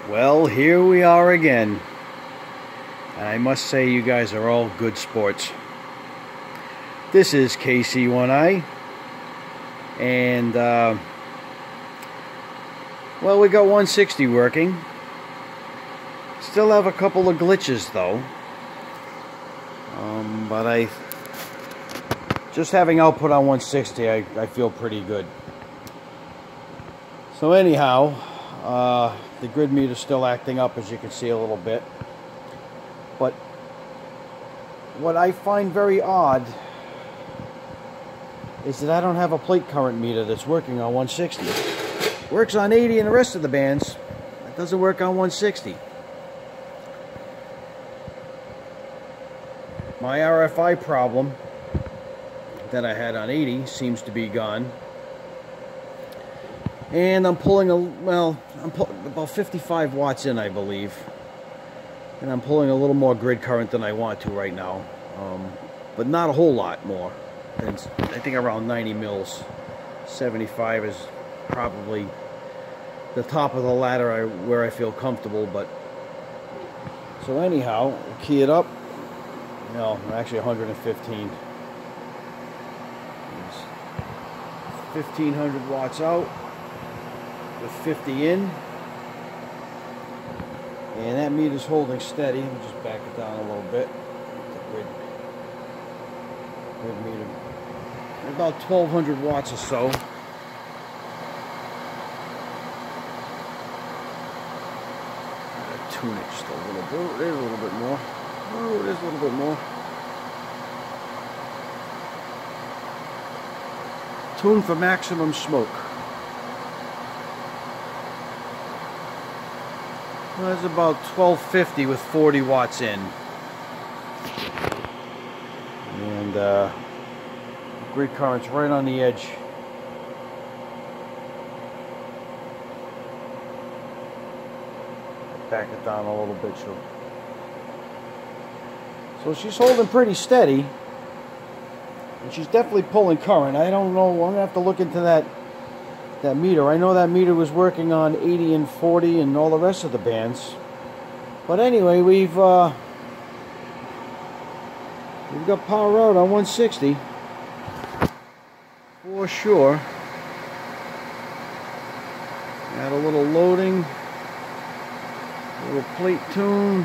Well, here we are again, and I must say you guys are all good sports. This is KC1I, and well, we got 160 working. Still have a couple of glitches though, but just having output on 160, I feel pretty good. So anyhow, the grid meter's still acting up, as you can see a little bit. But what I find very odd is that I don't have a plate current meter that's working on 160. It works on 80 and the rest of the bands. It doesn't work on 160. My RFI problem that I had on 80 seems to be gone. And I'm pulling about 55 watts in, I believe. And I'm pulling a little more grid current than I want to right now. But not a whole lot more. I think around 90 mils. 75 is probably the top of the ladder where I feel comfortable. But so anyhow, we'll key it up. No, actually 115. 1500 watts out with 50 in, and that meter's holding steady. Let me just back it down a little bit. The grid meter, about 1200 watts or so. Tune it just a little bit. There's a little bit more. Oh, there's a little bit more. Tune for maximum smoke. Well, that's about 1250 with 40 watts in. And grid current's right on the edge. Back it down a little bit. So she's holding pretty steady. And she's definitely pulling current. I don't know. I'm going to have to look into that meter. I know that meter was working on 80 and 40 and all the rest of the bands. But anyway, we've got power out on 160 for sure. Add a little loading, a little plate tune.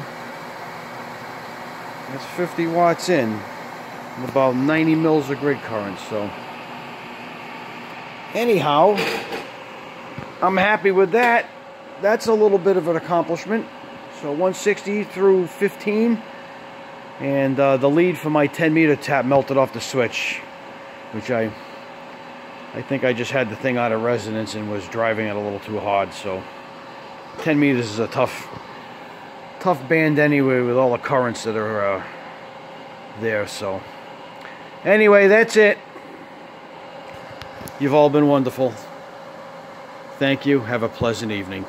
That's 50 watts in. And about 90 mils of grid current. So anyhow, I'm happy with that. That's a little bit of an accomplishment. So 160 through 15, and the lead for my 10 meter tap melted off the switch, which I think I just had the thing out of resonance and was driving it a little too hard. So 10 meters is a tough band anyway, with all the currents that are there. So anyway, that's it. You've all been wonderful. Thank you. Have a pleasant evening.